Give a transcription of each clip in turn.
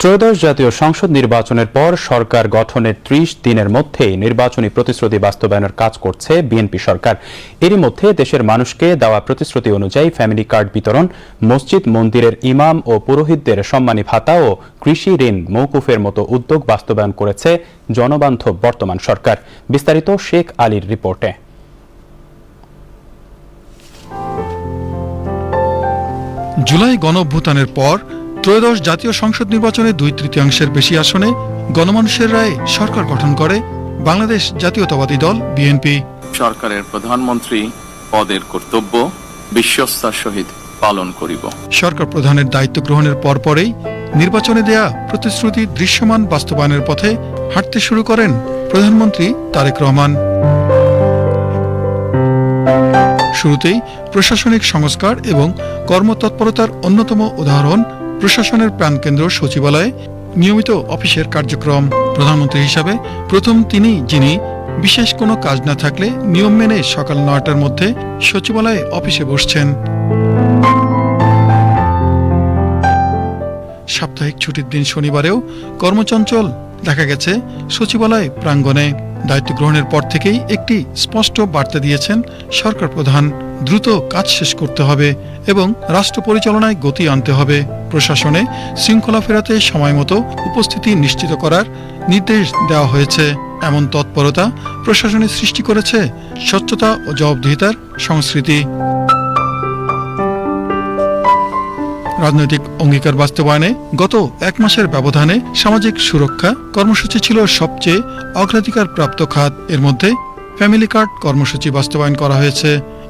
ত্রয়োদশ জাতীয় সংসদ নির্বাচনের পর সরকার গঠনের ৩০ দিনের মধ্যেই নির্বাচনী প্রতিশ্রুতি বাস্তবায়নের কাজ করছে বিএনপি সরকার। এরই মধ্যে দেশের মানুষকে দেওয়া প্রতিশ্রুতি অনুযায়ী ফ্যামিলি কার্ড বিতরণ, মসজিদ মন্দিরের ইমাম ও পুরোহিতদের সম্মানী ভাতা ও কৃষি ঋণ মওকুফের মতো উদ্যোগ বাস্তবায়ন করেছে জনবান্ধব বর্তমান সরকার। বিস্তারিত শেখ আলীর রিপোর্টে। জুলাই গণঅভ্যুত্থানের পর ত্রয়োদশ জাতীয় সংসদ নির্বাচনে ২/৩ বেশি আসনে গণমানুষের রায়ে সরকার গঠন করে বাংলাদেশ জাতীয়তাবাদী দল বিএনপি। সরকারের প্রধানমন্ত্রী পদের কর্তব্য বিশ্বস্তার সহিত পালন করিব। সরকার প্রধানের দায়িত্ব গ্রহণের পরপরেই নির্বাচনে দেয়া প্রতিশ্রুতি দৃশ্যমান বাস্তবায়নের পথে হাঁটতে শুরু করেন প্রধানমন্ত্রী তারেক রহমান। শুরুতেই প্রশাসনিক সংস্কার এবং কর্মতৎপরতার অন্যতম উদাহরণ প্রশাসনের প্রাণকেন্দ্র সচিবালয়ে নিয়মিত অফিসের কার্যক্রম। প্রধানমন্ত্রী হিসাবে প্রথম যিনি বিশেষ কোনো কাজ না থাকলে নিয়ম মেনে সকাল ৯টার মধ্যে সচিবালয়ে অফিসে বসছেন। সাপ্তাহিক ছুটির দিন শনিবারেও কর্মচঞ্চল দেখা গেছে সচিবালয় প্রাঙ্গণে। দায়িত্ব গ্রহণের পর থেকেই একটি স্পষ্ট বার্তা দিয়েছেন সরকার প্রধান: দ্রুত কাজ শেষ করতে হবে এবং রাষ্ট্র পরিচালনায় গতি আনতে হবে। প্রশাসনে শৃঙ্খলা ফেরাতে সময়মতো উপস্থিতি নিশ্চিত করার নির্দেশ দেওয়া হয়েছে। এমন তৎপরতা প্রশাসনে সৃষ্টি করেছে স্বচ্ছতা ও জবাবদিহিতার সংস্কৃতি। রাজনৈতিক অঙ্গীকার বাস্তবায়নে গত ১ মাসের ব্যবধানে সামাজিক সুরক্ষা কর্মসূচি ছিল সবচেয়ে অগ্রাধিকার প্রাপ্ত খাত। এর মধ্যে ফ্যামিলি কার্ড কর্মসূচি বাস্তবায়ন করা হয়েছে।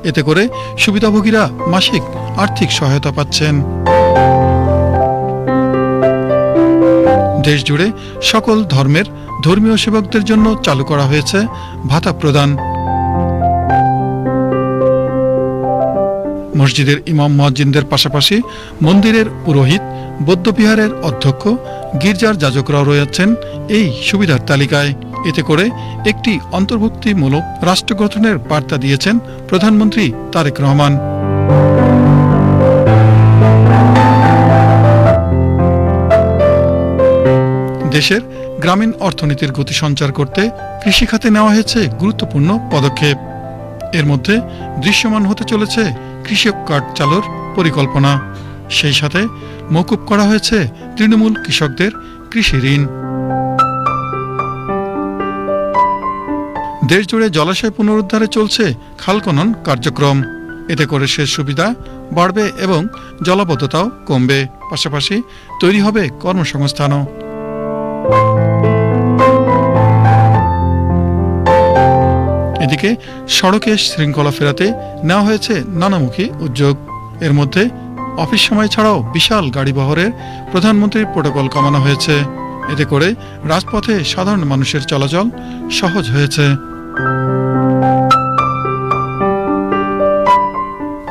এতে করে সুবিধাভোগীরা মাসিক আর্থিক সহায়তা পাচ্ছেন। দেশ জুড়ে সকল ধর্মের ধর্মীয় সেবকদের জন্য চালু করা হয়েছে ভাতা প্রদান। মসজিদের ইমাম মুয়াজ্জিনদের পাশাপাশি মন্দিরের পুরোহিত, বৌদ্ধবিহারের অধ্যক্ষ, গির্জার যাজকরাও রয়েছেন এই সুবিধার তালিকায়। এতে করে একটি অন্তর্ভুক্তিমূলক রাষ্ট্র গঠনের বার্তা দিয়েছেন প্রধানমন্ত্রী তারেক রহমান। দেশের গ্রামীণ অর্থনীতির গতি সঞ্চার করতে কৃষিখাতে নেওয়া হয়েছে গুরুত্বপূর্ণ পদক্ষেপ। এর মধ্যে দৃশ্যমান হতে চলেছে কৃষক কার্ড চালুর পরিকল্পনা। সেই সাথে মওকুফ করা হয়েছে তৃণমূল কৃষকদের কৃষি ঋণ। দেশজুড়ে জলাশয় পুনরুদ্ধারে চলছে খাল খনন কার্যক্রম। এতে করে সেচ সুবিধা বাড়বে এবং জলাবদ্ধতাও কমবে। পাশাপাশি তৈরি হবে কর্মসংস্থানও। এদিকে সড়কে শৃঙ্খলা ফেরাতে নেওয়া হয়েছে নানামুখী উদ্যোগ। এর মধ্যে অফিস সময় ছাড়াও বিশাল গাড়ি বহরের প্রধানমন্ত্রীর প্রোটোকল কমানো হয়েছে। এতে করে রাজপথে সাধারণ মানুষের চলাচল সহজ হয়েছে।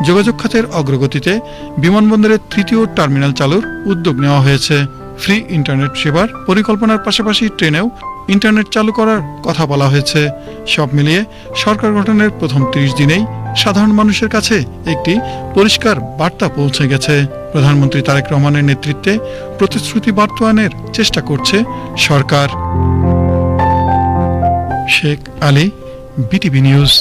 যোগাযোগ খাতের অগ্রগতিতে বিমানবন্দরের ৩য় টার্মিনাল চালুর উদ্যোগ নেওয়া হয়েছে। ফ্রি ইন্টারনেট সেবার পরিকল্পনার পাশাপাশি ট্রেনেও ইন্টারনেট চালু করার কথা বলা হয়েছে। সব মিলিয়ে সরকার গঠনের প্রথম ৩০ দিনেই সাধারণ মানুষের কাছে একটি পরিষ্কার বার্তা পৌঁছে গেছে। প্রধানমন্ত্রী তারেক রহমানের নেতৃত্বে প্রতিশ্রুতি বাস্তবায়নের চেষ্টা করছে সরকার। Sheikh Ali, BTV news.